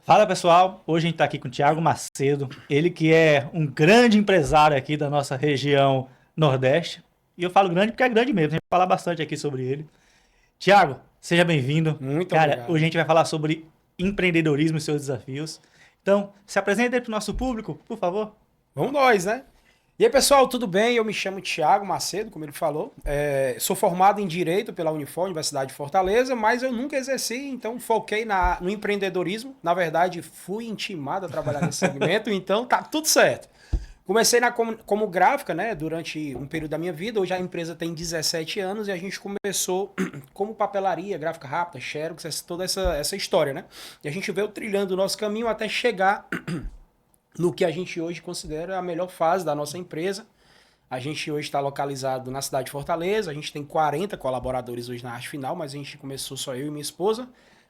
Fala pessoal, hoje a gente está aqui com o Thiago Macedo, ele que é um grande empresário aqui da nossa região Nordeste. E eu falo grande porque é grande mesmo, a gente vai falar bastante aqui sobre ele. Thiago, seja bem-vindo. Muito Cara, hoje a obrigado. gente vai falar sobre empreendedorismo e seus desafios. Então, se apresente aí para o nosso público, por favor. Vamos nós, né? E aí, pessoal, tudo bem? Eu me chamo Thiago Macedo, como ele falou. Sou formado em Direito pela Unifor, Universidade de Fortaleza, mas eu nunca exerci, então foquei no empreendedorismo. Na verdade, fui intimado a trabalhar nesse segmento, então tá tudo certo. Comecei como gráfica, né, durante um período da minha vida. Hoje a empresa tem 17 anos e a gente começou como papelaria, gráfica rápida, Xerox, toda essa história, né? E a gente veio trilhando o nosso caminho até chegar no que a gente hoje considera a melhor fase da nossa empresa. A gente hoje está localizado na cidade de Fortaleza, a gente tem 40 colaboradores hoje na arte final, mas a gente começou só eu e minha esposa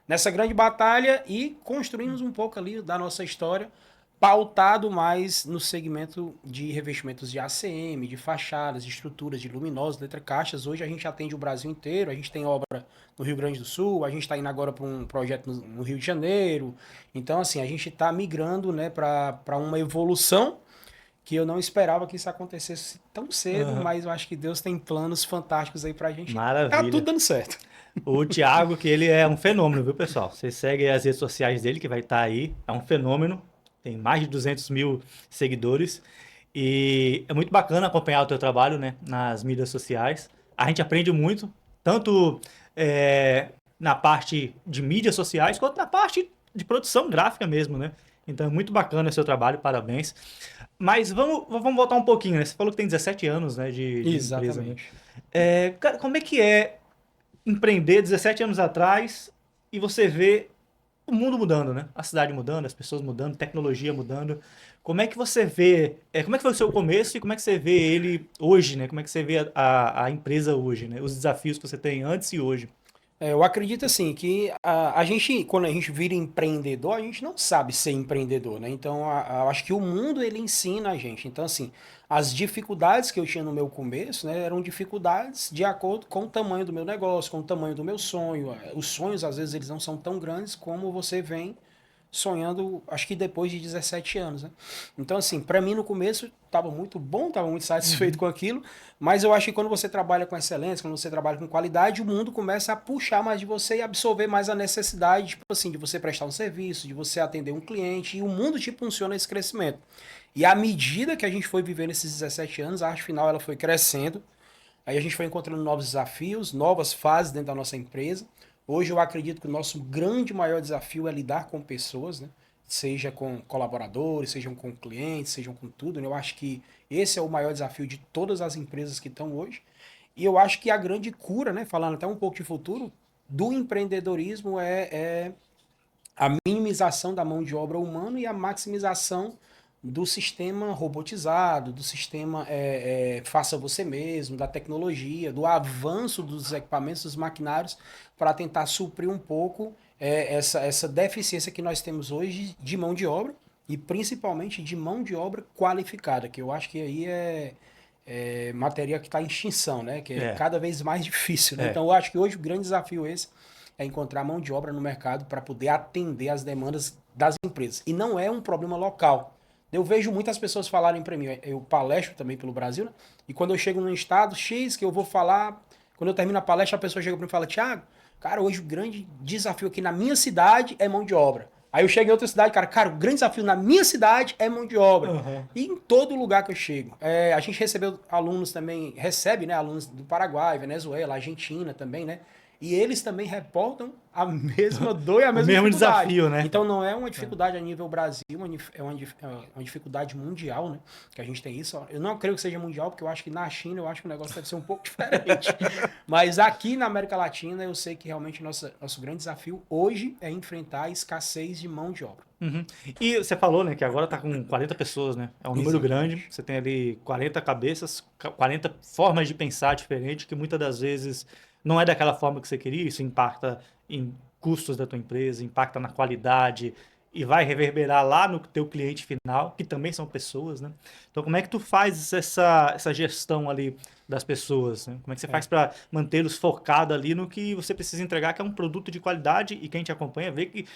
nessa grande batalha e construímos um pouco ali da nossa história, pautado mais no segmento de revestimentos de ACM, de fachadas, de estruturas, de luminosas, letra caixas. Hoje a gente atende o Brasil inteiro, a gente tem obra no Rio Grande do Sul, a gente está indo agora para um projeto no Rio de Janeiro. Então, assim, a gente está migrando, né, para uma evolução que eu não esperava que isso acontecesse tão cedo, Aham. mas eu acho que Deus tem planos fantásticos aí pra gente. Tá tudo Maravilha. dando certo. O Thiago, que ele é um fenômeno, viu, pessoal? Vocês seguem as redes sociais dele, que vai estar aí. É um fenômeno. Tem mais de 200 mil seguidores. E é muito bacana acompanhar o teu trabalho, né, nas mídias sociais. A gente aprende muito, tanto na parte de mídias sociais, quanto na parte de produção gráfica mesmo, né? Então é muito bacana o seu trabalho, parabéns. Mas vamos voltar um pouquinho, né? Você falou que tem 17 anos, né, de empresa, né? Exatamente. Cara, como é que é empreender 17 anos atrás e você vê o mundo mudando, né? A cidade mudando, as pessoas mudando, tecnologia mudando. Como é que você vê, como é que foi o seu começo e como é que você vê ele hoje, né? Como é que você vê a empresa hoje, né? Os desafios que você tem antes e hoje. Eu acredito assim que a gente, quando a gente vira empreendedor, a gente não sabe ser empreendedor, né? Então, eu acho que o mundo ele ensina a gente. Então, assim, as dificuldades que eu tinha no meu começo, né, eram dificuldades de acordo com o tamanho do meu negócio, com o tamanho do meu sonho. Os sonhos, às vezes, eles não são tão grandes como você vem sonhando, acho que depois de 17 anos, né? Então, assim, para mim no começo estava muito bom, estava muito satisfeito Uhum. com aquilo, mas eu acho que quando você trabalha com excelência, quando você trabalha com qualidade, o mundo começa a puxar mais de você e absorver mais a necessidade, tipo assim, de você prestar um serviço, de você atender um cliente, e o mundo te impulsiona esse crescimento. E à medida que a gente foi vivendo esses 17 anos, a arte final ela foi crescendo, aí a gente foi encontrando novos desafios, novas fases dentro da nossa empresa. Hoje eu acredito que o nosso grande maior desafio é lidar com pessoas, né? Seja com colaboradores, sejam com clientes, sejam com tudo, né? Eu acho que esse é o maior desafio de todas as empresas que estão hoje. E eu acho que a grande cura, né? Falando até um pouco de futuro, do empreendedorismo é a minimização da mão de obra humana e a maximização do sistema robotizado, do sistema faça você mesmo, da tecnologia, do avanço dos equipamentos, dos maquinários, para tentar suprir um pouco essa deficiência que nós temos hoje de mão de obra e principalmente de mão de obra qualificada, que eu acho que aí é matéria que está em extinção, né? Que é É, cada vez mais difícil, né? é. Então eu acho que hoje o grande desafio é esse é encontrar mão de obra no mercado para poder atender as demandas das empresas. E não é um problema local. Eu vejo muitas pessoas falarem para mim, eu palestro também pelo Brasil, né? E quando eu chego num estado X que eu vou falar, quando eu termino a palestra, a pessoa chega para mim e fala: Thiago, cara, hoje o grande desafio aqui na minha cidade é mão de obra. Aí eu chego em outra cidade, cara, o grande desafio na minha cidade é mão de obra. Aham. E em todo lugar que eu chego. A gente recebeu alunos também, recebe, né, alunos do Paraguai, Venezuela, Argentina também, né? E eles também reportam a mesma dor e a O mesma mesmo dificuldade. desafio, né? Então não é uma dificuldade a nível Brasil, é uma dificuldade mundial, né? Que a gente tem isso. Eu não creio que seja mundial, porque eu acho que na China eu acho que o negócio deve ser um pouco diferente. Mas aqui na América Latina eu sei que realmente nosso grande desafio hoje é enfrentar a escassez de mão de obra. Uhum. E você falou, né, que agora tá com 40 pessoas, né? É um número grande. Exatamente. Você tem ali 40 cabeças, 40 formas de pensar diferentes, que muitas das vezes não é daquela forma que você queria. Isso impacta em custos da tua empresa, impacta na qualidade e vai reverberar lá no teu cliente final, que também são pessoas, né? Então, como é que tu faz essa gestão ali das pessoas, né? Como é que você faz para mantê-los focados ali no que você precisa entregar, que é um produto de qualidade e quem te acompanha vê que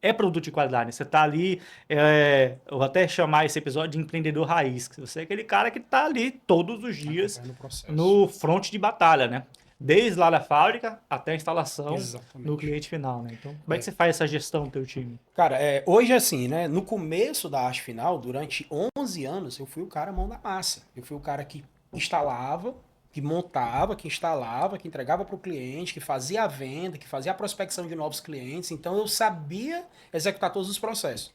é produto de qualidade, né? Você tá ali, eu vou até chamar esse episódio de empreendedor raiz. Que Você é aquele cara que tá ali todos os dias Acompanhando o processo. no front de batalha, né? Desde lá da fábrica até a instalação no Exatamente. cliente final, né? Então, como é que você faz essa gestão do teu time? Cara, hoje assim, né? No começo da arte final, durante 11 anos, eu fui o cara mão da massa. Eu fui o cara que instalava, que montava, que instalava, que entregava para o cliente, que fazia a venda, que fazia a prospecção de novos clientes. Então eu sabia executar todos os processos.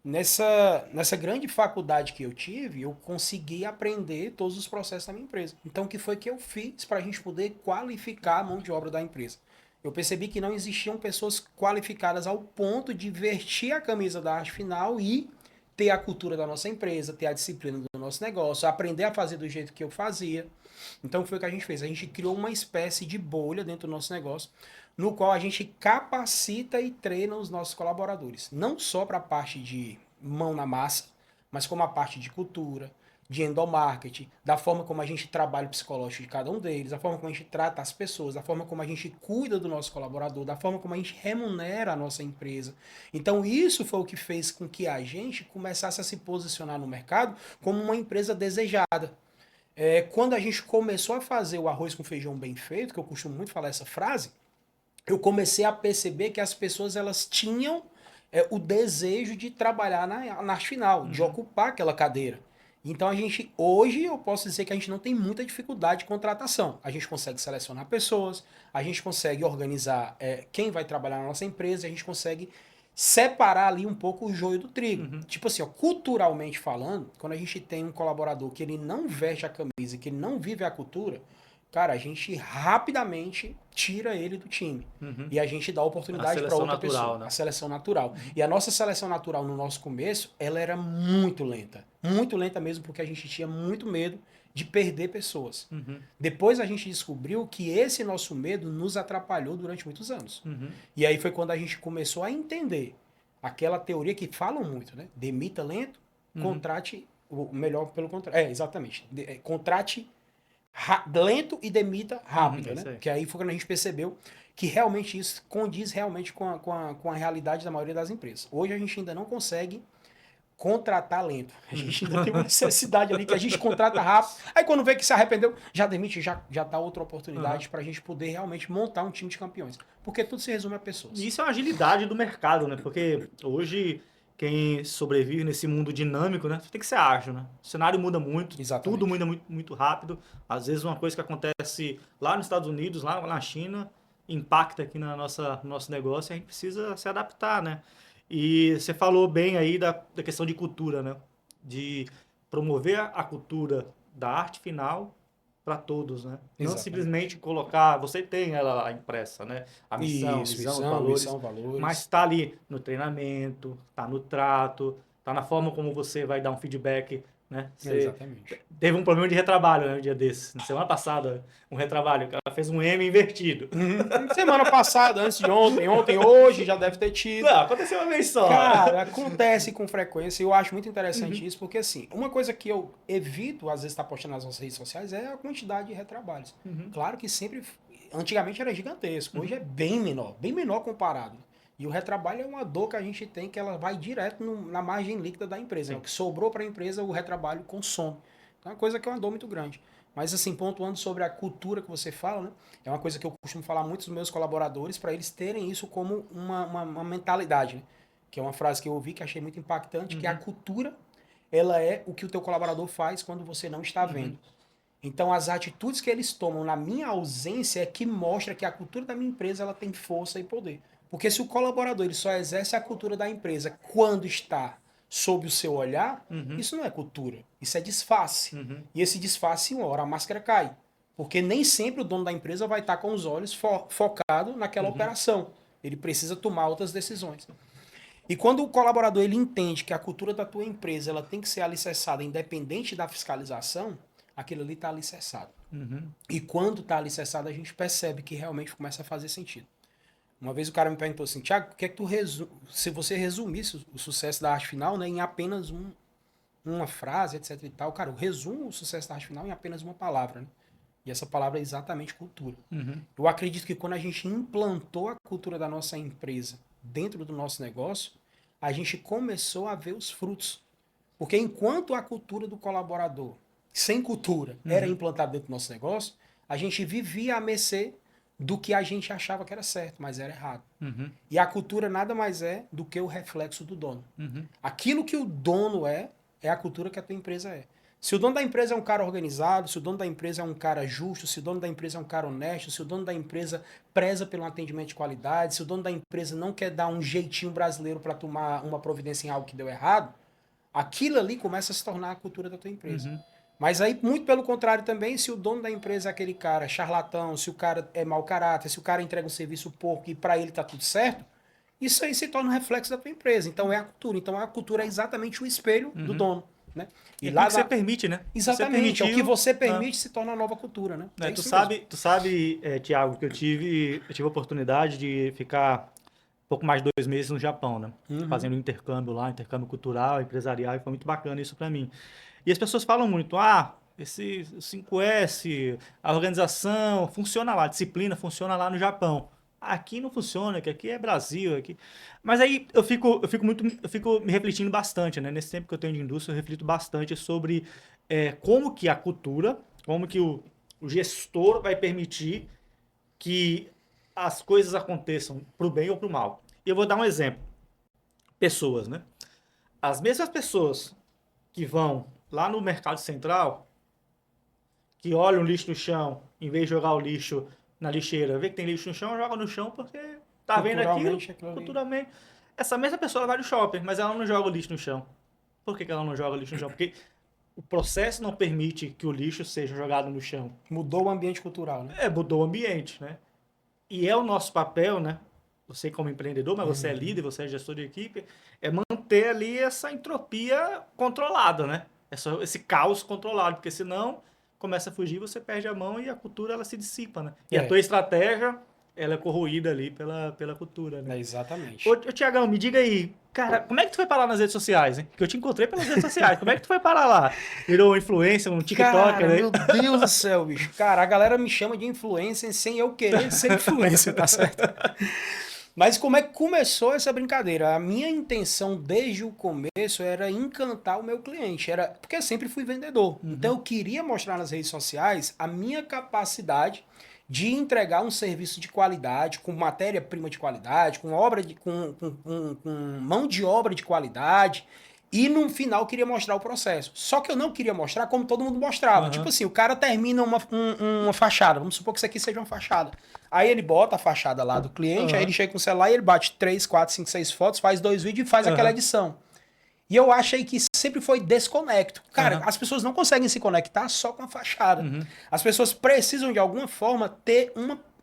Nessa grande faculdade que eu tive, eu consegui aprender todos os processos da minha empresa. Então, o que foi que eu fiz para a gente poder qualificar a mão de obra da empresa? Eu percebi que não existiam pessoas qualificadas ao ponto de vestir a camisa da arte final e ter a cultura da nossa empresa, ter a disciplina do nosso negócio, aprender a fazer do jeito que eu fazia. Então, foi o que a gente fez. A gente criou uma espécie de bolha dentro do nosso negócio, no qual a gente capacita e treina os nossos colaboradores. Não só para a parte de mão na massa, mas como a parte de cultura, de endomarketing, da forma como a gente trabalha o psicológico de cada um deles, da forma como a gente trata as pessoas, da forma como a gente cuida do nosso colaborador, da forma como a gente remunera a nossa empresa. Então isso foi o que fez com que a gente começasse a se posicionar no mercado como uma empresa desejada. Quando a gente começou a fazer o arroz com feijão bem feito, que eu costumo muito falar essa frase, eu comecei a perceber que as pessoas elas tinham o desejo de trabalhar na arte final, de ocupar aquela cadeira. Então a gente, hoje eu posso dizer que a gente não tem muita dificuldade de contratação. A gente consegue selecionar pessoas, a gente consegue organizar quem vai trabalhar na nossa empresa, a gente consegue separar ali um pouco o joio do trigo. Tipo assim, ó, culturalmente falando, quando a gente tem um colaborador que ele não veste a camisa, que ele não vive a cultura, cara, a gente rapidamente tira ele do time. E a gente dá A oportunidade para seleção outra natural, pessoa. né? A seleção natural. E a nossa seleção natural no nosso começo, ela era muito lenta. Muito lenta mesmo, porque a gente tinha muito medo de perder pessoas. Depois a gente descobriu que esse nosso medo nos atrapalhou durante muitos anos. E aí foi quando a gente começou a entender aquela teoria que falam muito, né? Demita lento, contrate o melhor pelo contrário. Exatamente. Contrate lento e demita rápido, né? Que aí foi quando a gente percebeu que realmente isso condiz realmente com a realidade da maioria das empresas. Hoje a gente ainda não consegue contratar lento. A gente ainda tem uma necessidade ali que a gente contrata rápido. Aí quando vê que se arrependeu, já demite, já dá outra oportunidade para a gente poder realmente montar um time de campeões. Porque tudo se resume a pessoas. E isso é uma agilidade do mercado, né? Porque hoje quem sobrevive nesse mundo dinâmico, né? Tem que ser ágil, né? O cenário muda muito, Exatamente. tudo muda muito, muito rápido. Às vezes uma coisa que acontece lá nos Estados Unidos, lá na China, impacta aqui no nosso negócio e a gente precisa se adaptar, né? E você falou bem aí da questão de cultura, né? De promover a cultura da arte final para todos, né? Não Exatamente. simplesmente colocar, você tem ela lá impressa, né? A missão, Isso, visão, missão, valores, missão, valores. mas está ali no treinamento, está no trato, está na forma como você vai dar um feedback, né? Você Exatamente. teve um problema de retrabalho, né, um dia desses, na semana passada, um retrabalho, o cara fez um M invertido. Semana passada, antes de ontem, hoje já deve ter tido. Não, aconteceu uma vez só. Cara, acontece com frequência e eu acho muito interessante isso, porque assim, uma coisa que eu evito, às vezes, estar postando nas nossas redes sociais é a quantidade de retrabalhos. Claro que sempre, antigamente era gigantesco, hoje é bem menor comparado. E o retrabalho é uma dor que a gente tem, que ela vai direto na margem líquida da empresa. Né? O que sobrou para a empresa, o retrabalho consome. Então é uma coisa que é uma dor muito grande. Mas assim, pontuando sobre a cultura que você fala, né? É uma coisa que eu costumo falar muito dos meus colaboradores, para eles terem isso como uma mentalidade, né? Que é uma frase que eu ouvi que achei muito impactante, que a cultura, ela é o que o teu colaborador faz quando você não está vendo. Então, as atitudes que eles tomam na minha ausência é que mostra que a cultura da minha empresa ela tem força e poder. Porque se o colaborador ele só exerce a cultura da empresa quando está sob o seu olhar, isso não é cultura, isso é disfarce. E esse disfarce, uma hora a máscara cai. Porque nem sempre o dono da empresa vai estar com os olhos focado naquela operação. Ele precisa tomar outras decisões. E quando o colaborador ele entende que a cultura da tua empresa ela tem que ser alicerçada independente da fiscalização, aquilo ali está alicerçado. E quando está alicerçado, a gente percebe que realmente começa a fazer sentido. Uma vez o cara me perguntou assim, Thiago, o que é que se você resumisse o sucesso da arte final, né, em apenas uma frase, etc e tal, cara, eu resumo o sucesso da arte final em apenas uma palavra, né? E essa palavra é exatamente cultura. Eu acredito que quando a gente implantou a cultura da nossa empresa dentro do nosso negócio, a gente começou a ver os frutos. Porque enquanto a cultura do colaborador, sem cultura, era implantada dentro do nosso negócio, a gente vivia à mercê do que a gente achava que era certo, mas era errado. E a cultura nada mais é do que o reflexo do dono. Aquilo que o dono é a cultura que a tua empresa é. Se o dono da empresa é um cara organizado, se o dono da empresa é um cara justo, se o dono da empresa é um cara honesto, se o dono da empresa preza pelo atendimento de qualidade, se o dono da empresa não quer dar um jeitinho brasileiro para tomar uma providência em algo que deu errado, aquilo ali começa a se tornar a cultura da tua empresa. Mas aí, muito pelo contrário também, se o dono da empresa é aquele cara charlatão, se o cara é mau caráter, se o cara entrega um serviço porco e para ele tá tudo certo, isso aí se torna um reflexo da tua empresa. Então é a cultura. Então a cultura é exatamente o espelho do dono. Né? E lá que você permite, né? Exatamente. Você o que você permite se torna a nova cultura, né? Tu sabe, Thiago, que eu tive a oportunidade de ficar pouco mais de 2 meses no Japão, né? Fazendo intercâmbio lá, intercâmbio cultural, empresarial, e foi muito bacana isso para mim. E as pessoas falam muito, esse 5S, a organização funciona lá, a disciplina funciona lá no Japão. Aqui não funciona, que aqui é Brasil, aqui. Mas aí eu fico me refletindo bastante, né? Nesse tempo que eu tenho de indústria, eu reflito bastante sobre como que a cultura, como que o gestor vai permitir que as coisas aconteçam para o bem ou para o mal. E eu vou dar um exemplo. Pessoas, né? As mesmas pessoas que vão lá no mercado central, que olham o lixo no chão, em vez de jogar o lixo na lixeira, vê que tem lixo no chão, joga no chão porque tá vendo aquilo, culturalmente. Essa mesma pessoa vai no shopping, mas ela não joga o lixo no chão. Por que ela não joga o lixo no chão? Porque o processo não permite que o lixo seja jogado no chão. Mudou o ambiente cultural, né? Mudou o ambiente, né? E é o nosso papel, né? Você como empreendedor, mas você é líder, você é gestor de equipe, é manter ali essa entropia controlada, né? Esse caos controlado, porque senão começa a fugir, você perde a mão e a cultura ela se dissipa, né? E a tua estratégia, ela é corroída ali pela cultura, né? Exatamente. Ô, Tiagão, me diga aí, cara, como é que tu foi parar nas redes sociais, hein? Porque eu te encontrei pelas redes sociais, como é que tu foi parar lá? Virou influencer, um TikToker, né? Meu Deus do céu, bicho. Cara, a galera me chama de influencer sem eu querer ser influencer, tá certo? Mas como é que começou essa brincadeira? A minha intenção desde o começo era encantar o meu cliente, porque eu sempre fui vendedor. Então eu queria mostrar nas redes sociais a minha capacidade de entregar um serviço de qualidade, com matéria-prima de qualidade, com mão de obra de qualidade. E no final eu queria mostrar o processo. Só que eu não queria mostrar como todo mundo mostrava. Tipo assim, o cara termina uma fachada. Vamos supor que isso aqui seja uma fachada. Aí ele bota a fachada lá do cliente, aí ele chega com o celular e ele bate 3, 4, 5, 6 fotos, faz 2 vídeos e faz aquela edição. E eu achei que sempre foi desconecto. Cara, as pessoas não conseguem se conectar só com a fachada. As pessoas precisam, de alguma forma, ter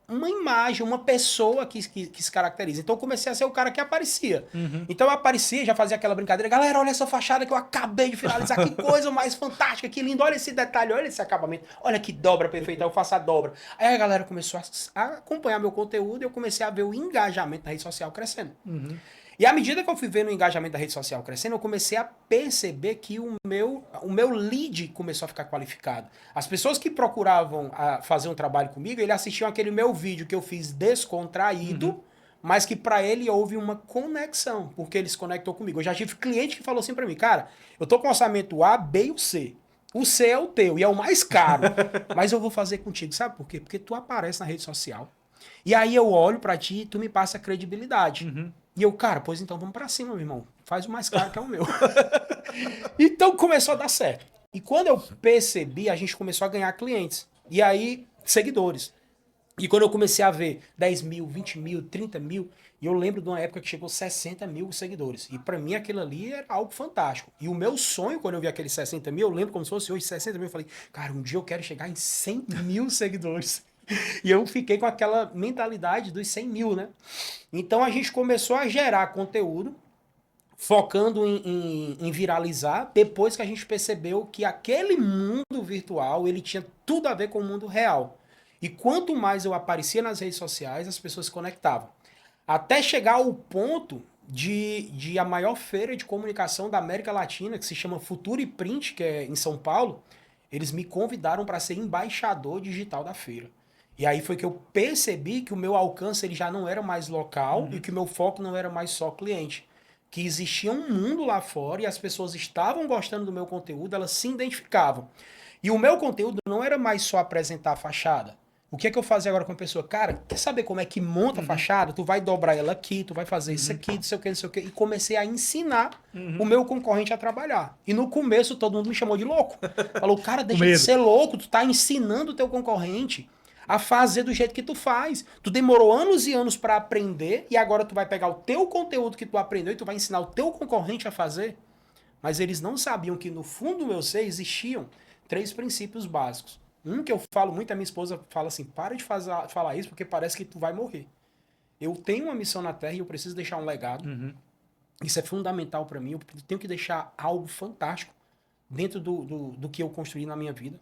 uma imagem, uma pessoa que se caracteriza. Então eu comecei a ser o cara que aparecia. Então eu aparecia, já fazia aquela brincadeira. Galera, olha essa fachada que eu acabei de finalizar. Que coisa mais fantástica, que lindo. Olha esse detalhe, olha esse acabamento. Olha que dobra perfeita, eu faço a dobra. Aí a galera começou a acompanhar meu conteúdo e eu comecei a ver o engajamento na rede social crescendo. E à medida que eu fui vendo o engajamento da rede social crescendo, eu comecei a perceber que o meu lead começou a ficar qualificado. As pessoas que procuravam fazer um trabalho comigo, ele assistiam aquele meu vídeo que eu fiz descontraído, mas que para ele houve uma conexão, porque ele se conectou comigo. Eu já tive cliente que falou assim para mim, cara, eu tô com orçamento A, B e o C. O C é o teu e é o mais caro, mas eu vou fazer contigo. Sabe por quê? Porque tu aparece na rede social. E aí eu olho para ti e tu me passa credibilidade. E eu, cara, pois então vamos pra cima, meu irmão. Faz o mais caro que é o meu. Então começou a dar certo. E quando eu percebi, a gente começou a ganhar clientes. E aí, seguidores. E quando eu comecei a ver 10 mil, 20 mil, 30 mil, e eu lembro de uma época que chegou 60 mil seguidores. E pra mim aquilo ali era algo fantástico. E o meu sonho, quando eu vi aqueles 60 mil, eu lembro como se fosse hoje 60 mil, eu falei, cara, um dia eu quero chegar em 100 mil seguidores. E eu fiquei com aquela mentalidade dos 100 mil, né? Então a gente começou a gerar conteúdo, focando em viralizar, depois que a gente percebeu que aquele mundo virtual, ele tinha tudo a ver com o mundo real. E quanto mais eu aparecia nas redes sociais, as pessoas se conectavam. Até chegar ao ponto de a maior feira de comunicação da América Latina, que se chama Futuri Print, que é em São Paulo, eles me convidaram para ser embaixador digital da feira. E aí foi que eu percebi que o meu alcance ele já não era mais local e que o meu foco não era mais só cliente. Que existia um mundo lá fora e as pessoas estavam gostando do meu conteúdo, elas se identificavam. E o meu conteúdo não era mais só apresentar a fachada. O que é que eu fazia agora com a pessoa? Cara, quer saber como é que monta a fachada? Tu vai dobrar ela aqui, tu vai fazer isso aqui, não sei o que, não sei o que. E comecei a ensinar o meu concorrente a trabalhar. E no começo todo mundo me chamou de louco. Falou, cara, deixa de ser louco, tu tá ensinando o teu concorrente a fazer do jeito que tu faz. Tu demorou anos e anos para aprender e agora tu vai pegar o teu conteúdo que tu aprendeu e tu vai ensinar o teu concorrente a fazer. Mas eles não sabiam que no fundo do meu ser existiam 3 princípios básicos. Um que eu falo muito, a minha esposa fala assim, para de falar isso porque parece que tu vai morrer. Eu tenho uma missão na Terra e eu preciso deixar um legado. Isso é fundamental para mim. Eu tenho que deixar algo fantástico dentro do que eu construí na minha vida.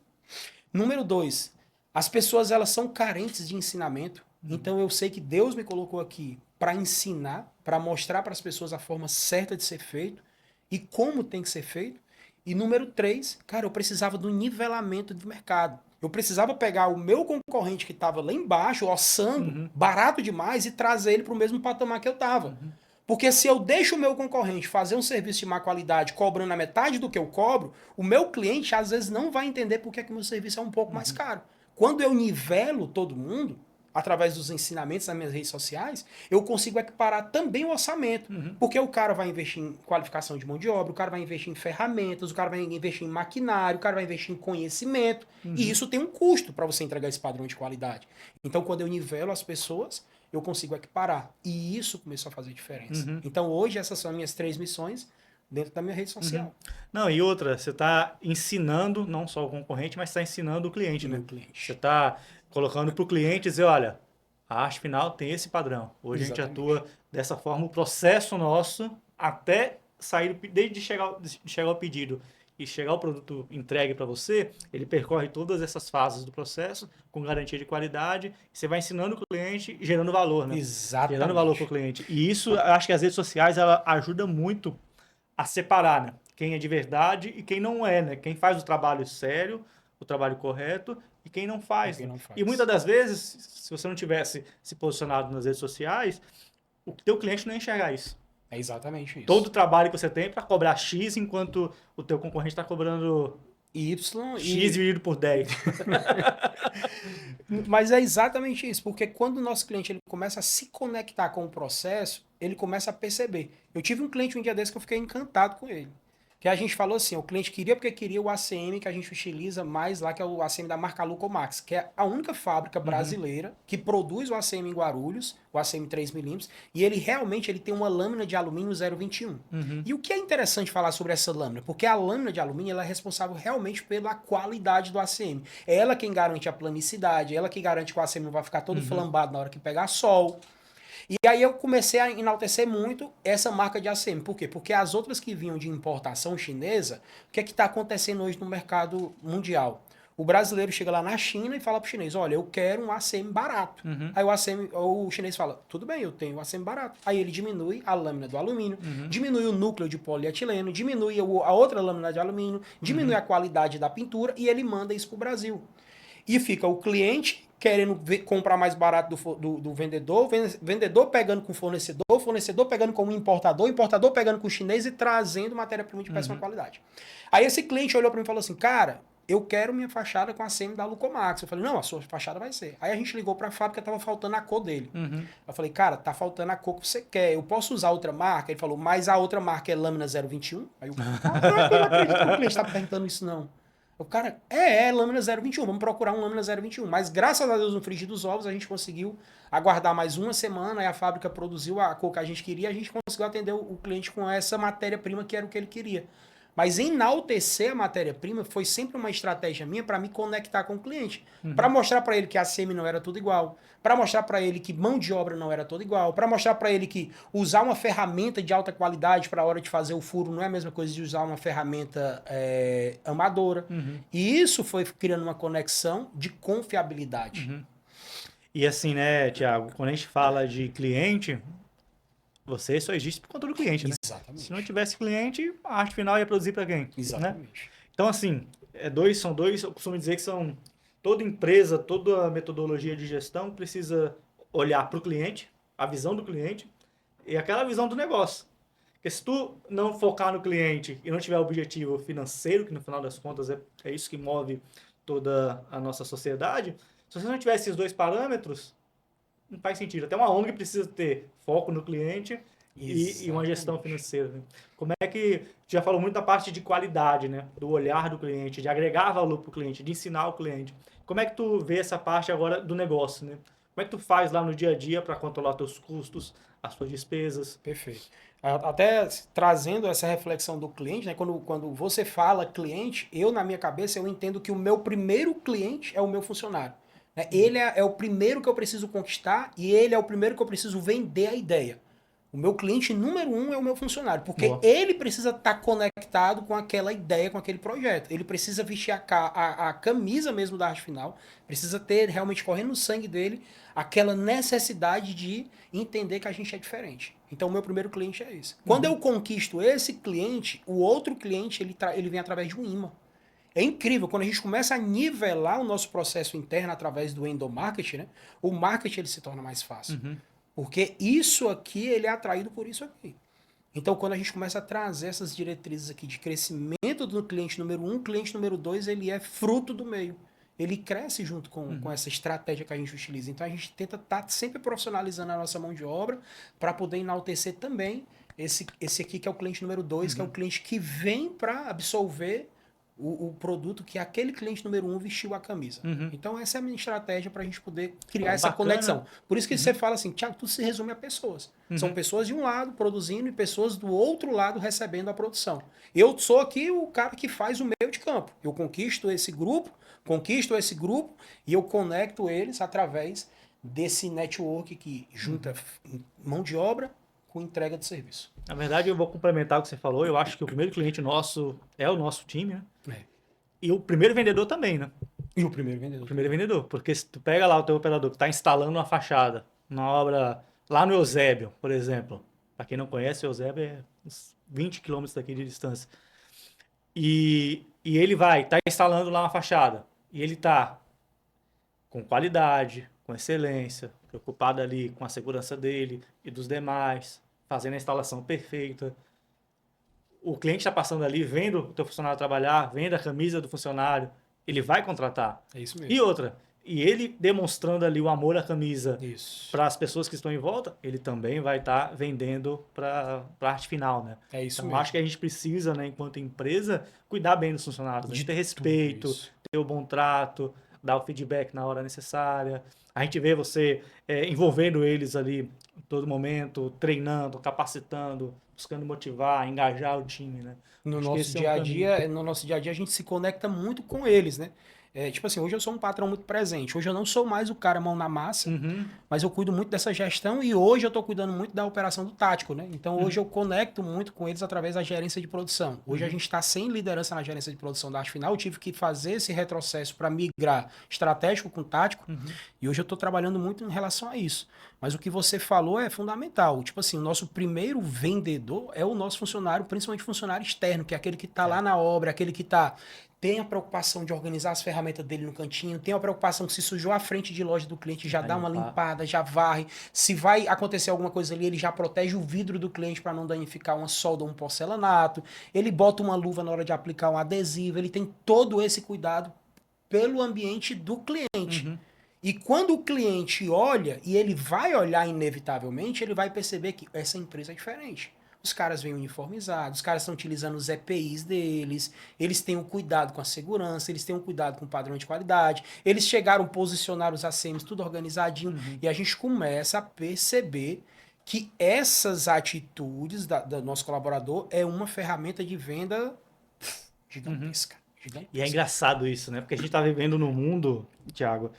Número 2, as pessoas elas são carentes de ensinamento. Então eu sei que Deus me colocou aqui para ensinar, para mostrar para as pessoas a forma certa de ser feito e como tem que ser feito. E número 3, cara, eu precisava do nivelamento de mercado. Eu precisava pegar o meu concorrente que estava lá embaixo, ossando, barato demais, e trazer ele para o mesmo patamar que eu estava. Porque se eu deixo o meu concorrente fazer um serviço de má qualidade cobrando a metade do que eu cobro, o meu cliente às vezes não vai entender por que o meu serviço é um pouco mais caro. Quando eu nivelo todo mundo, através dos ensinamentos das minhas redes sociais, eu consigo equiparar também o orçamento. Porque o cara vai investir em qualificação de mão de obra, o cara vai investir em ferramentas, o cara vai investir em maquinário, o cara vai investir em conhecimento. E isso tem um custo para você entregar esse padrão de qualidade. Então, quando eu nivelo as pessoas, eu consigo equiparar. E isso começou a fazer diferença. Então, hoje, essas são as minhas 3 missões dentro da minha rede social. Não, e outra, você está ensinando não só o concorrente, mas está ensinando o cliente, né? Meu cliente. Você está colocando para o cliente dizer, olha, a arte final tem esse padrão. Hoje Exatamente. a gente atua dessa forma, o processo nosso até sair, desde chegar ao pedido e chegar o produto entregue para você, ele percorre todas essas fases do processo com garantia de qualidade. Você vai ensinando o cliente e gerando valor, né? Exatamente. Gerando valor para o cliente. E isso, eu acho que as redes sociais ela ajuda muito a separar, né? Quem é de verdade e quem não é, né? Quem faz o trabalho sério, o trabalho correto e quem não faz. Quem Né? não faz. E muitas das vezes, se você não tivesse se posicionado nas redes sociais, o teu cliente não ia enxergar isso. É exatamente isso. Todo o trabalho que você tem para cobrar X, enquanto o teu concorrente está cobrando Y X dividido por 10. Mas é exatamente isso, porque quando o nosso cliente ele começa a se conectar com o processo, ele começa a perceber. Eu tive um cliente um dia desse que eu fiquei encantado com ele. Que a gente falou assim, o cliente queria porque queria o ACM que a gente utiliza mais lá, que é o ACM da marca Lucomax, que é a única fábrica brasileira que produz o ACM em Guarulhos, o ACM 3mm, e ele realmente ele tem uma lâmina de alumínio 021. E o que é interessante falar sobre essa lâmina? Porque a lâmina de alumínio ela é responsável realmente pela qualidade do ACM. É ela quem garante a planicidade, é ela que garante que o ACM não vai ficar todo flambado na hora que pegar sol. E aí eu comecei a enaltecer muito essa marca de ACM. Por quê? Porque as outras que vinham de importação chinesa, o que é que está acontecendo hoje no mercado mundial? O brasileiro chega lá na China e fala pro chinês, olha, eu quero um ACM barato. Aí o chinês fala, tudo bem, eu tenho um ACM barato. Aí ele diminui a lâmina do alumínio, diminui o núcleo de polietileno, diminui a outra lâmina de alumínio, diminui a qualidade da pintura e ele manda isso pro Brasil. E fica o cliente querendo comprar mais barato do vendedor, vendedor pegando com o fornecedor pegando com o importador pegando com o chinês e trazendo matéria-prima de péssima qualidade. Aí esse cliente olhou para mim e falou assim, cara, eu quero minha fachada com a ACM da Lucomax. Eu falei, não, a sua fachada vai ser. Aí a gente ligou para a fábrica, tava faltando a cor dele. Eu falei, cara, tá faltando a cor que você quer. Eu posso usar outra marca? Ele falou, mas a outra marca é lâmina 021? Aí eu não acredito que o cliente tá perguntando isso, não. O cara, lâmina 021, vamos procurar um lâmina 021. Mas graças a Deus no frigir dos ovos a gente conseguiu aguardar mais uma semana, aí a fábrica produziu a cor que a gente queria, a gente conseguiu atender o cliente com essa matéria-prima que era o que ele queria. Mas enaltecer a matéria-prima foi sempre uma estratégia minha para me conectar com o cliente. Para mostrar para ele que a ACM não era tudo igual. Para mostrar para ele que mão de obra não era toda igual. Para mostrar para ele que usar uma ferramenta de alta qualidade para a hora de fazer o furo não é a mesma coisa de usar uma ferramenta amadora. E isso foi criando uma conexão de confiabilidade. E assim, né, Thiago, quando a gente fala de cliente, você só existe por conta do cliente, né? Exatamente. Se não tivesse cliente, a arte final ia produzir para quem? Exatamente. Né? Então, assim, são dois, eu costumo dizer que são toda empresa, toda metodologia de gestão precisa olhar para o cliente, a visão do cliente e aquela visão do negócio. Porque se tu não focar no cliente e não tiver objetivo financeiro, que no final das contas é isso que move toda a nossa sociedade, se você não tiver esses dois parâmetros, não faz sentido. Até uma ONG precisa ter foco no cliente e uma gestão Exatamente. financeira. Né? Como é que... Já falou muito da parte de qualidade, né? Do olhar do cliente, de agregar valor para o cliente, de ensinar o cliente. Como é que tu vê essa parte agora do negócio, né? Como é que tu faz lá no dia a dia para controlar teus custos, as suas despesas? Perfeito. Até trazendo essa reflexão do cliente, né? Quando você fala cliente, na minha cabeça, eu entendo que o meu primeiro cliente é o meu funcionário. Né? Ele é o primeiro que eu preciso conquistar e ele é o primeiro que eu preciso vender a ideia. O meu cliente número um é o meu funcionário, porque Boa. ele precisa estar conectado com aquela ideia, com aquele projeto. Ele precisa vestir a camisa mesmo da arte final, precisa ter realmente correndo no sangue dele aquela necessidade de entender que a gente é diferente. Então, o meu primeiro cliente é esse. Quando eu conquisto esse cliente, o outro cliente ele vem através de um imã. É incrível, quando a gente começa a nivelar o nosso processo interno através do endomarketing, né? O marketing ele se torna mais fácil. Uhum. Porque isso aqui, ele é atraído por isso aqui. Então, quando a gente começa a trazer essas diretrizes aqui de crescimento do cliente número um, o cliente número dois, ele é fruto do meio. Ele cresce junto com essa estratégia que a gente utiliza. Então, a gente tenta estar sempre profissionalizando a nossa mão de obra para poder enaltecer também esse aqui que é o cliente número dois, que é o cliente que vem para absorver o produto que aquele cliente número um vestiu a camisa. Uhum. Então, essa é a minha estratégia para a gente poder criar Pô, essa bacana. conexão. Por isso que você fala assim, Thiago, tudo se resume a pessoas. São Uhum. pessoas de um lado produzindo e pessoas do outro lado recebendo a produção. Eu sou aqui o cara que faz o meio de campo. Eu conquisto esse grupo e eu conecto eles através desse network que junta mão de obra com entrega de serviço. Na verdade, eu vou complementar o que você falou. Eu acho que o primeiro cliente nosso é o nosso time, né? É. E o primeiro vendedor também, né? E o primeiro O vendedor primeiro também. vendedor. Porque se tu pega lá o teu operador que está instalando uma fachada, uma obra lá no Eusébio, por exemplo. Para quem não conhece, o Eusébio é uns 20 quilômetros daqui de distância. E ele vai estar instalando lá uma fachada. E ele está com qualidade, com excelência, preocupado ali com a segurança dele e dos demais, fazendo a instalação perfeita. O cliente está passando ali, vendo o teu funcionário trabalhar, vendo a camisa do funcionário, ele vai contratar. É isso E mesmo. outra, e ele demonstrando ali o amor à camisa Isso. para as pessoas que estão em volta, ele também vai estar vendendo para a arte final, né? É isso Então, mesmo. acho que a gente precisa, né, enquanto empresa, cuidar bem dos funcionários, né? De Ter tudo respeito, isso. ter o bom trato, dar o feedback na hora necessária. A gente vê você envolvendo eles ali em todo momento, treinando, capacitando, buscando motivar, engajar o time, né? No Acho que nosso esse é um dia a caminho. dia, no nosso dia a dia a gente se conecta muito com eles, né? Tipo assim, hoje eu sou um patrão muito presente. Hoje eu não sou mais o cara mão na massa, Uhum, mas eu cuido muito dessa gestão e hoje eu estou cuidando muito da operação do tático, né? Então hoje uhum, eu conecto muito com eles através da gerência de produção. Hoje a uhum, gente está sem liderança na gerência de produção da arte final. Eu tive que fazer esse retrocesso para migrar estratégico com tático uhum. e hoje eu estou trabalhando muito em relação a isso. Mas o que você falou é fundamental. Tipo assim, o nosso primeiro vendedor é o nosso funcionário, principalmente funcionário externo, que é aquele que está lá É. na obra, aquele que tem a preocupação de organizar as ferramentas dele no cantinho, tem a preocupação que se sujou a frente de loja do cliente, já Vai dá uma limpar. limpada, já varre. Se vai acontecer alguma coisa ali, ele já protege o vidro do cliente para não danificar uma solda ou um porcelanato. Ele bota uma luva na hora de aplicar um adesivo, ele tem todo esse cuidado pelo ambiente do cliente. Uhum. E quando o cliente olha, e ele vai olhar inevitavelmente, ele vai perceber que essa empresa é diferente. Os caras vêm uniformizados, os caras estão utilizando os EPIs deles, eles têm um cuidado com a segurança, eles têm um cuidado com o padrão de qualidade, eles chegaram a posicionar os ACMs tudo organizadinho, Uhum. e a gente começa a perceber que essas atitudes do nosso colaborador é uma ferramenta de venda Uhum. gigantesca. E é Gigantesca. engraçado isso, né? Porque a gente está vivendo num mundo, Thiago,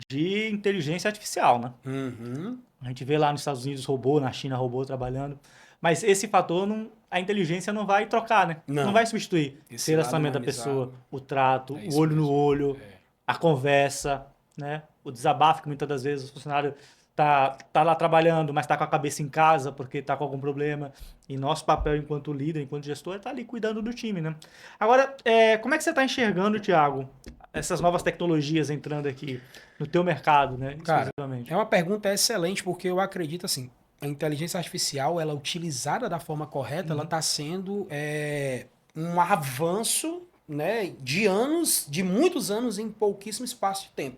de inteligência artificial, né? Uhum. A gente vê lá nos Estados Unidos robô, na China robô trabalhando. Mas esse fator, não, a inteligência não vai trocar, né? Não Não. vai substituir o Esse lado relacionamento da pessoa, humanizado. o trato, É o isso olho no mesmo. olho, É. a conversa, né? O desabafo que muitas das vezes o funcionário tá lá trabalhando, mas tá com a cabeça em casa porque tá com algum problema. E nosso papel enquanto líder, enquanto gestor, é estar ali cuidando do time, né? Agora, como é que você está enxergando, Thiago, essas novas tecnologias entrando aqui no teu mercado, né, Cara, exclusivamente? é uma pergunta excelente porque eu acredito assim, a inteligência artificial, ela utilizada da forma correta, ela Uhum. está sendo um avanço, né, de anos, de muitos anos em pouquíssimo espaço de tempo.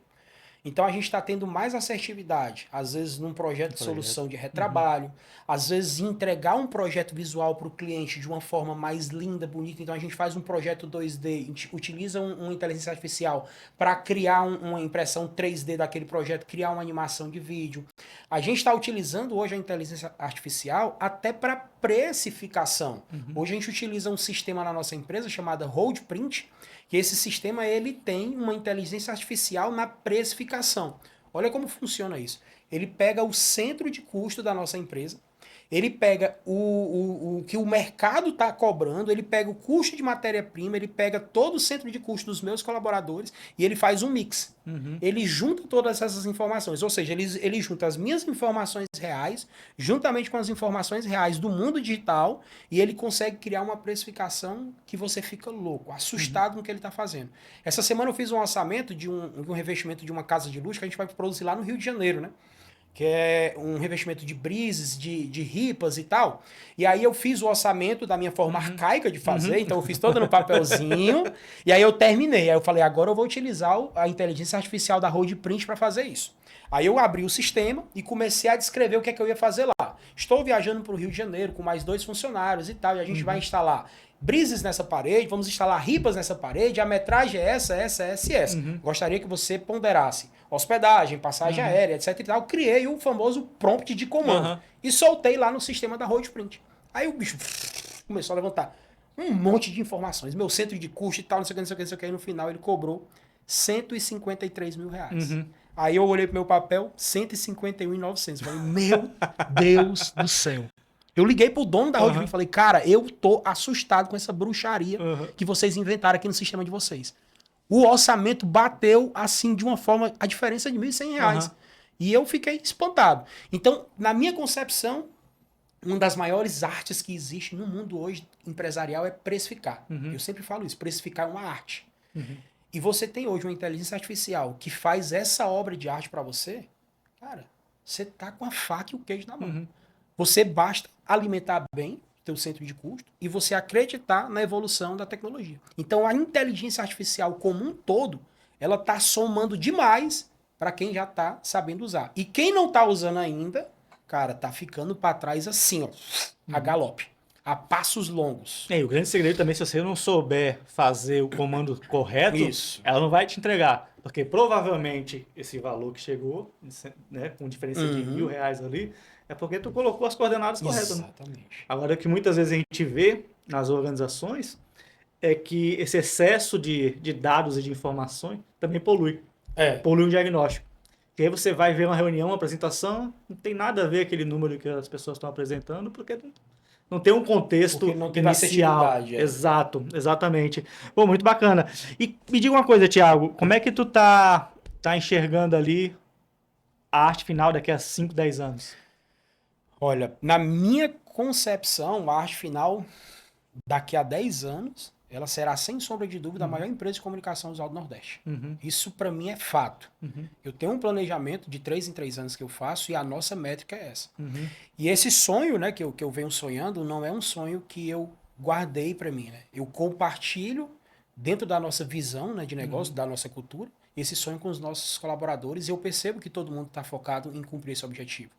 Então a gente está tendo mais assertividade, às vezes num projeto Um de projeto. solução de Uhum. retrabalho, às vezes entregar um projeto visual para o cliente de uma forma mais linda, bonita. Então a gente faz um projeto 2D, a gente utiliza uma inteligência artificial para criar uma impressão 3D daquele projeto, criar uma animação de vídeo. A gente está utilizando hoje a inteligência artificial até para precificação. Uhum. Hoje a gente utiliza um sistema na nossa empresa chamado Roadprint, que esse sistema ele tem uma inteligência artificial na precificação. Olha como funciona isso. Ele pega o centro de custo da nossa empresa, ele pega o que o mercado está cobrando, ele pega o custo de matéria-prima, ele pega todo o centro de custo dos meus colaboradores e ele faz um mix. Uhum. Ele junta todas essas informações, ou seja, ele junta as minhas informações reais, juntamente com as informações reais do mundo digital, e ele consegue criar uma precificação que você fica louco, Uhum. assustado no que ele está fazendo. Essa semana eu fiz um orçamento de um revestimento de uma casa de luxo que a gente vai produzir lá no Rio de Janeiro, né? Que é um revestimento de brises, de ripas e tal. E aí eu fiz o orçamento da minha forma Uhum. arcaica de fazer, Uhum. então eu fiz todo no papelzinho, e aí eu terminei. Aí eu falei, agora eu vou utilizar a inteligência artificial da Roadprint para fazer isso. Aí eu abri o sistema e comecei a descrever o que é que eu ia fazer lá. Estou viajando para o Rio de Janeiro com mais 2 funcionários e tal, e a gente vai Uhum. instalar brises nessa parede, vamos instalar ripas nessa parede, a metragem é essa, essa, essa e essa. Uhum. Gostaria que você ponderasse hospedagem, passagem Uhum. aérea, etc e tal. Criei o famoso prompt de comando Aham. e soltei lá no sistema da Roadprint. Aí o bicho começou a levantar um monte de informações, meu centro de custo e tal, não sei o que, não sei o que, não sei o que. E no final ele cobrou R$ 153.000. Uhum. Aí eu olhei pro meu papel, 151.900. Falei, meu Deus do céu. Eu liguei pro dono da Roadprint e Aham. falei, cara, eu tô assustado com essa bruxaria Aham. que vocês inventaram aqui no sistema de vocês. O orçamento bateu assim de uma forma, a diferença é de R$ 1.100. Aham. E eu fiquei espantado. Então, na minha concepção, uma das maiores artes que existe no mundo hoje empresarial é precificar. Eu Uhum. sempre falo isso, precificar é uma arte. Uhum. E você tem hoje uma inteligência artificial que faz essa obra de arte para você, cara, você tá com a faca e o queijo na mão. Uhum. Você basta alimentar bem teu centro de custo e você acreditar na evolução da tecnologia. Então a inteligência artificial como um todo, ela está somando demais para quem já está sabendo usar. E quem não está usando ainda, cara, tá ficando para trás assim, ó, a Uhum. galope, a passos longos. E o grande segredo também, se você não souber fazer o comando correto, Isso. ela não vai te entregar. Porque provavelmente esse valor que chegou, né, com diferença de Uhum. R$ 1.000 ali, é porque tu colocou as coordenadas corretas, né? Exatamente. Agora, o que muitas vezes a gente vê nas organizações é que esse excesso de dados e de informações também polui. É, Polui um diagnóstico. E aí você vai ver uma reunião, uma apresentação, não tem nada a ver aquele número que as pessoas estão apresentando, porque não tem um porque contexto não teve inicial. assertividade, é. Exato, exatamente. Pô, muito bacana. E me diga uma coisa, Thiago, como é que tu tá enxergando ali a arte final daqui a 5, 10 anos? Olha, na minha concepção, a arte final, daqui a 10 anos, ela será, sem sombra de dúvida, a Uhum. maior empresa de comunicação visual do Nordeste. Uhum. Isso, para mim, é fato. Uhum. Eu tenho um planejamento de 3 em 3 anos que eu faço e a nossa métrica é essa. Uhum. E esse sonho, né, que eu venho sonhando, não é um sonho que eu guardei para mim, né? Eu compartilho dentro da nossa visão, né, de negócio, Uhum. da nossa cultura, esse sonho com os nossos colaboradores e eu percebo que todo mundo está focado em cumprir esse objetivo.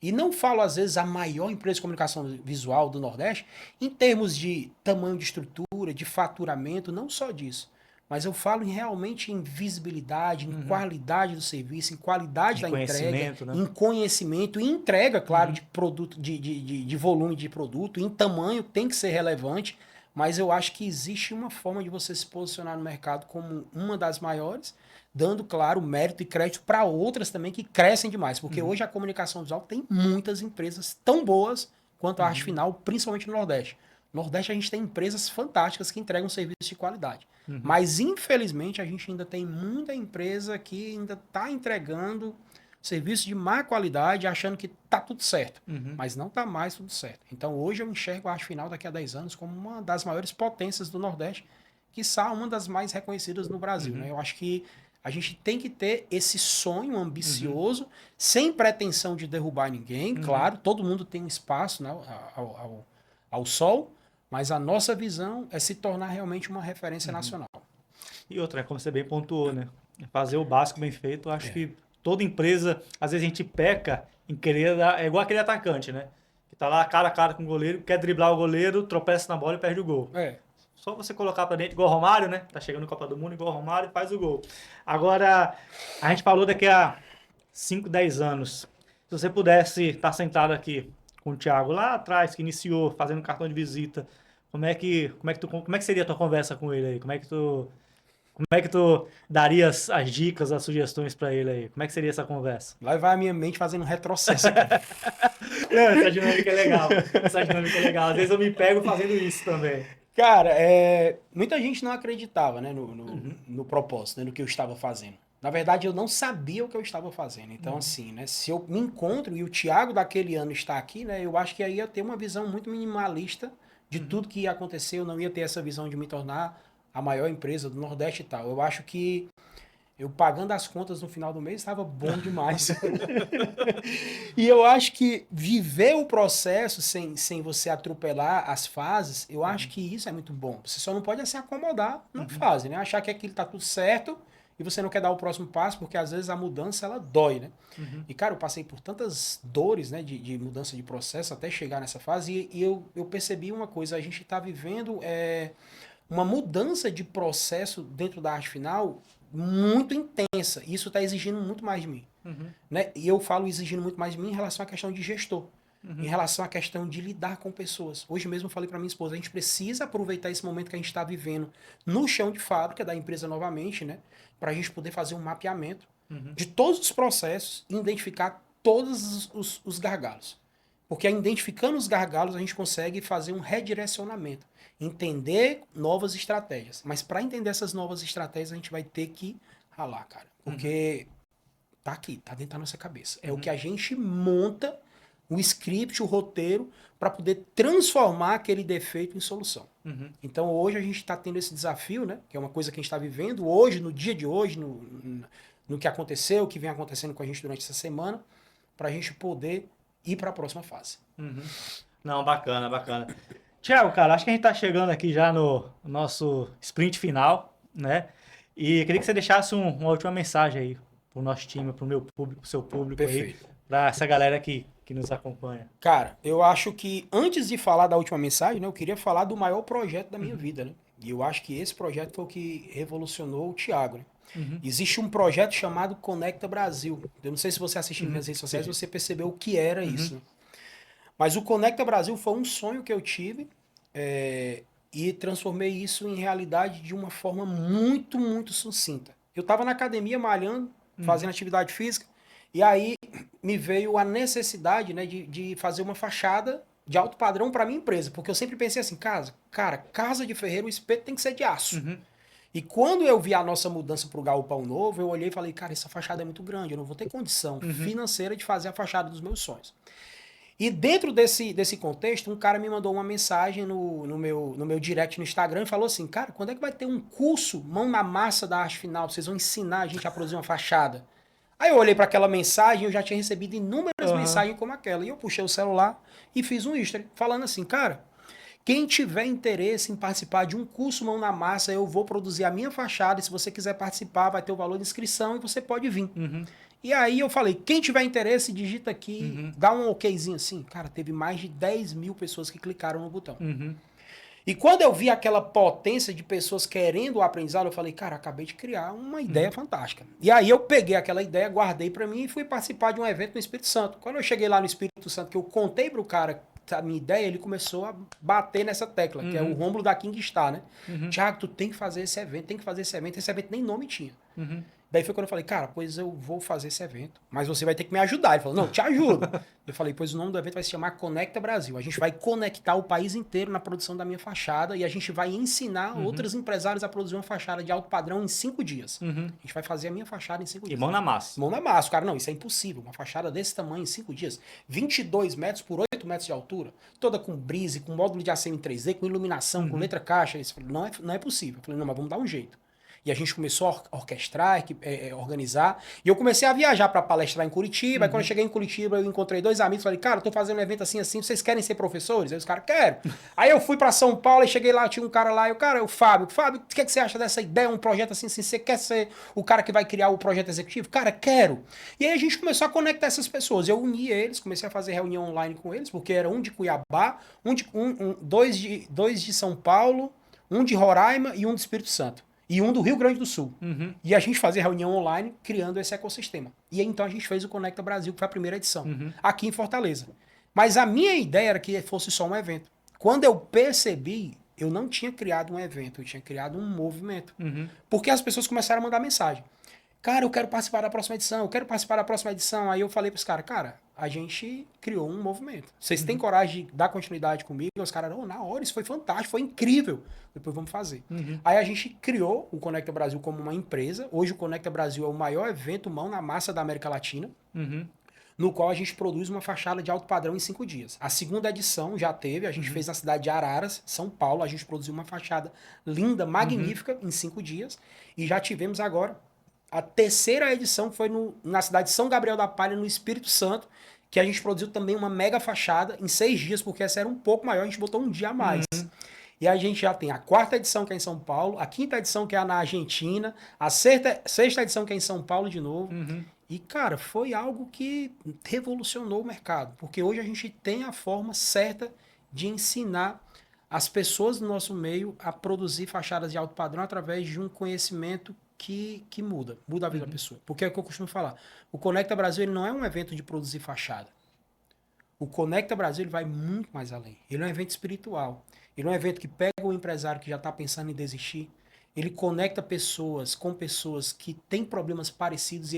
E não falo, às vezes, a maior empresa de comunicação visual do Nordeste em termos de tamanho de estrutura, de faturamento, não só disso. Mas eu falo realmente em visibilidade, em Uhum. qualidade do serviço, em qualidade De da entrega, conhecimento, né? em conhecimento, em entrega, claro, Uhum. de produto, de volume de produto, em tamanho, tem que ser relevante. Mas eu acho que existe uma forma de você se posicionar no mercado como uma das maiores, dando, claro, mérito e crédito para outras também que crescem demais. Porque Uhum. hoje a comunicação visual tem muitas empresas tão boas quanto a arte Uhum. final, principalmente no Nordeste. No Nordeste a gente tem empresas fantásticas que entregam serviço de qualidade. Uhum. Mas, infelizmente, a gente ainda tem muita empresa que ainda está entregando serviço de má qualidade, achando que tá tudo certo. Uhum. Mas não tá mais tudo certo. Então hoje eu enxergo a Arte Final daqui a 10 anos como uma das maiores potências do Nordeste, quiçá uma das mais reconhecidas no Brasil, né? Eu acho que a gente tem que ter esse sonho ambicioso, sem pretensão de derrubar ninguém. Claro, todo mundo tem um espaço, né, ao sol, mas a nossa visão é se tornar realmente uma referência nacional. E outra, como você bem pontuou, né? Fazer o básico bem feito, eu acho que toda empresa, às vezes a gente peca em querer dar, é igual aquele atacante, né? Que tá lá cara a cara com o goleiro, quer driblar o goleiro, tropeça na bola e perde o gol. Só você colocar pra dentro, igual o Romário, né? Tá chegando no Copa do Mundo, igual o Romário, e faz o gol. Agora, a gente falou daqui a 5, 10 anos. Se você pudesse estar sentado aqui com o Thiago lá atrás, que iniciou fazendo cartão de visita, como é que seria a tua conversa com ele aí? Como é que tu daria as dicas, as sugestões pra ele aí? Como é que seria essa conversa? Lá vai a minha mente fazendo um retrocesso aqui. Essa dinâmica é legal. Essa dinâmica é legal. Às vezes eu me pego fazendo isso também. Cara, muita gente não acreditava, né, no propósito, né, no que eu estava fazendo. Na verdade, eu não sabia o que eu estava fazendo. Então, assim, né, se eu me encontro e o Thiago daquele ano está aqui, né, eu acho que aí ia ter uma visão muito minimalista de tudo que ia acontecer. Eu não ia ter essa visão de me tornar a maior empresa do Nordeste e tal. Eu acho que eu pagando as contas no final do mês estava bom demais. E eu acho que viver o processo sem você atropelar as fases, eu acho que isso é muito bom. Você só não pode se acomodar na fase, né? Achar que aquilo tá tudo certo e você não quer dar o próximo passo, porque às vezes a mudança ela dói, né? E cara, eu passei por tantas dores, né, de mudança de processo até chegar nessa fase e eu percebi uma coisa, a gente tá vivendo uma mudança de processo dentro da arte final muito intensa. Isso está exigindo muito mais de mim. Né? E eu falo exigindo muito mais de mim em relação à questão de gestor. Em relação à questão de lidar com pessoas. Hoje mesmo eu falei para minha esposa, a gente precisa aproveitar esse momento que a gente está vivendo no chão de fábrica da empresa novamente, né? Para a gente poder fazer um mapeamento de todos os processos e identificar todos os gargalos. Porque identificando os gargalos, a gente consegue fazer um redirecionamento. Entender novas estratégias. Mas para entender essas novas estratégias, a gente vai ter que ralar, cara. Porque tá aqui, tá dentro da nossa cabeça. É o que a gente monta, o script, o roteiro, para poder transformar aquele defeito em solução. Então hoje a gente está tendo esse desafio, né? Que é uma coisa que a gente está vivendo hoje, no dia de hoje, no que aconteceu, o que vem acontecendo com a gente durante essa semana, para a gente poder ir para a próxima fase. Não, bacana, bacana. Thiago, cara, acho que a gente tá chegando aqui já no nosso sprint final, né? E queria que você deixasse uma última mensagem aí pro nosso time, pro meu público, pro seu público Perfeito. aí, pra essa galera que nos acompanha. Cara, eu acho que antes de falar da última mensagem, né, eu queria falar do maior projeto da minha vida, né? E eu acho que esse projeto foi o que revolucionou o Thiago, né? Existe um projeto chamado Conecta Brasil. Eu não sei se você assistiu nas redes sociais, você percebeu o que era isso, né? Mas o Conecta Brasil foi um sonho que eu tive e transformei isso em realidade de uma forma muito, muito sucinta. Eu estava na academia malhando, fazendo atividade física, e aí me veio a necessidade, né, de fazer uma fachada de alto padrão para minha empresa, porque eu sempre pensei assim, casa de ferreiro, o espeto tem que ser de aço. E quando eu vi a nossa mudança para o galpão novo, eu olhei e falei, cara, essa fachada é muito grande, eu não vou ter condição financeira de fazer a fachada dos meus sonhos. E dentro desse contexto, um cara me mandou uma mensagem no meu direct no Instagram e falou assim, cara, quando é que vai ter um curso mão na massa da arte final? Vocês vão ensinar a gente a produzir uma fachada? Aí eu olhei para aquela mensagem, eu já tinha recebido inúmeras mensagens como aquela. E eu puxei o celular e fiz um history falando assim, cara, quem tiver interesse em participar de um curso mão na massa, eu vou produzir a minha fachada. E se você quiser participar, vai ter o valor de inscrição e você pode vir. E aí eu falei, quem tiver interesse, digita aqui, dá um okzinho assim. Cara, teve mais de 10 mil pessoas que clicaram no botão. E quando eu vi aquela potência de pessoas querendo o aprendizado, eu falei, cara, acabei de criar uma ideia fantástica. E aí eu peguei aquela ideia, guardei para mim e fui participar de um evento no Espírito Santo. Quando eu cheguei lá no Espírito Santo, que eu contei pro cara a minha ideia, ele começou a bater nessa tecla, que é o Rômulo da King Star, né? Thiago, tu tem que fazer esse evento, tem que fazer esse evento. Esse evento nem nome tinha. Daí foi quando eu falei, cara, pois eu vou fazer esse evento, mas você vai ter que me ajudar. Ele falou, não, te ajudo. Eu falei, pois o nome do evento vai se chamar Conecta Brasil. A gente vai conectar o país inteiro na produção da minha fachada e a gente vai ensinar outros empresários a produzir uma fachada de alto padrão em 5 dias. A gente vai fazer a minha fachada em 5 dias. E mão na massa. Mão na massa. Cara, não, isso é impossível. Uma fachada desse tamanho em 5 dias. 22 metros por 8 metros de altura. Toda com brise, com módulo de ACM 3D, com iluminação, com letra caixa. Isso, não é possível. Eu falei, não, mas vamos dar um jeito. E a gente começou a orquestrar, organizar. E eu comecei a viajar para palestrar em Curitiba. Aí quando eu cheguei em Curitiba, eu encontrei 2 amigos. Falei, cara, eu tô fazendo um evento assim, assim. Vocês querem ser professores? Aí os caras, quero. Aí eu fui para São Paulo e cheguei lá, tinha um cara lá. O Fábio, o que você acha dessa ideia? Um projeto assim, assim. Você quer ser o cara que vai criar o projeto executivo? Cara, quero. E aí a gente começou a conectar essas pessoas. Eu uni eles, comecei a fazer reunião online com eles, porque era um de Cuiabá, dois de São Paulo, um de Roraima e um do Espírito Santo. E um do Rio Grande do Sul. E a gente fazia reunião online criando esse ecossistema. E aí, então a gente fez o Conecta Brasil, que foi a primeira edição, aqui em Fortaleza. Mas a minha ideia era que fosse só um evento. Quando eu percebi, eu não tinha criado um evento, eu tinha criado um movimento. Porque as pessoas começaram a mandar mensagem. Cara, eu quero participar da próxima edição, eu quero participar da próxima edição. Aí eu falei pros caras, cara, a gente criou um movimento. Vocês têm coragem de dar continuidade comigo? E os caras, oh, na hora, isso foi fantástico, foi incrível. Depois vamos fazer. Aí a gente criou o Conecta Brasil como uma empresa. Hoje o Conecta Brasil é o maior evento mão na massa da América Latina. No qual a gente produz uma fachada de alto padrão em 5 dias. A segunda edição já teve, a gente fez na cidade de Araras, São Paulo. A gente produziu uma fachada linda, magnífica, em 5 dias. E já tivemos agora... A terceira edição foi na cidade de São Gabriel da Palha, no Espírito Santo, que a gente produziu também uma mega fachada em 6 dias, porque essa era um pouco maior, a gente botou um dia a mais. E a gente já tem a 4ª edição, que é em São Paulo, a 5ª edição, que é na Argentina, a 6ª edição, que é em São Paulo de novo. E, cara, foi algo que revolucionou o mercado, porque hoje a gente tem a forma certa de ensinar as pessoas do nosso meio a produzir fachadas de alto padrão através de um conhecimento que muda a vida da pessoa. Porque é o que eu costumo falar. O Conecta Brasil ele não é um evento de produzir fachada. O Conecta Brasil ele vai muito mais além. Ele é um evento espiritual. Ele é um evento que pega o empresário que já está pensando em desistir. Ele conecta pessoas com pessoas que têm problemas parecidos e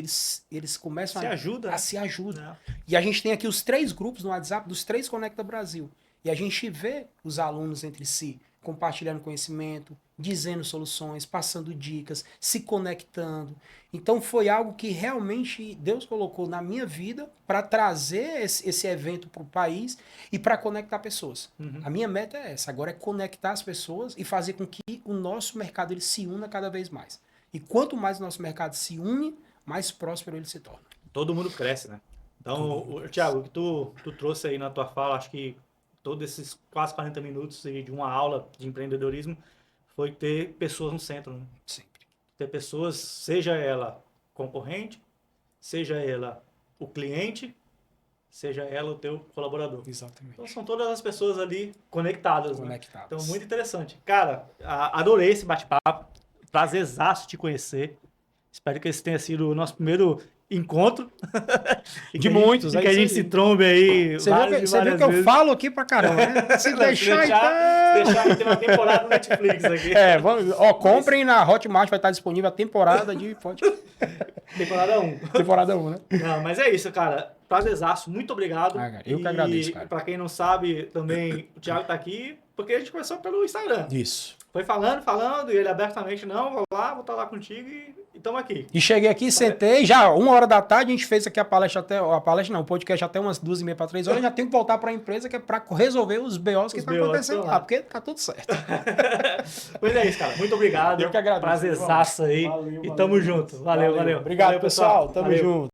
eles começam a se ajudam. E a gente tem aqui os 3 grupos no WhatsApp dos 3 Conecta Brasil. E a gente vê os alunos entre si compartilhando conhecimento, dizendo soluções, passando dicas, se conectando. Então foi algo que realmente Deus colocou na minha vida para trazer esse evento para o país e para conectar pessoas. A minha meta é essa, agora é conectar as pessoas e fazer com que o nosso mercado ele se una cada vez mais. E quanto mais o nosso mercado se une, mais próspero ele se torna. Todo mundo cresce, né? Então, Thiago, o que tu trouxe aí na tua fala, acho que todos esses quase 40 minutos de uma aula de empreendedorismo foi ter pessoas no centro, né? Sempre. Ter pessoas, seja ela concorrente, seja ela o cliente, seja ela o teu colaborador. Exatamente. Então são todas as pessoas ali conectadas. Conectadas. Né? Então muito interessante. Cara, adorei esse bate-papo. Prazerzaço te conhecer. Espero que esse tenha sido o nosso primeiro encontro. De muitos. E que a gente se trombe aí. Você viu que eu falo aqui pra caramba, né? Se deixar, então... ter uma temporada no Netflix aqui. Comprem na Hotmart, vai estar disponível a temporada de... Temporada 1. Temporada 1, né? Não, mas é isso, cara. Prazerzaço, muito obrigado. Cara, eu que agradeço, cara. Pra quem não sabe, também o Thiago tá aqui, porque a gente começou pelo Instagram. Isso. Foi falando, e ele abertamente, não, vou estar lá contigo e estamos aqui. E cheguei aqui, sentei, já 1h da tarde, a gente fez aqui o podcast até umas 2h30 para 3 horas, já tenho que voltar para a empresa, que é para resolver os BOs que estão acontecendo lá, porque tá tudo certo. Pois é isso, cara. Muito obrigado. Eu que agradeço. Prazerzaço aí. Valeu, e tamo junto. Valeu. Obrigado, pessoal. Tamo junto.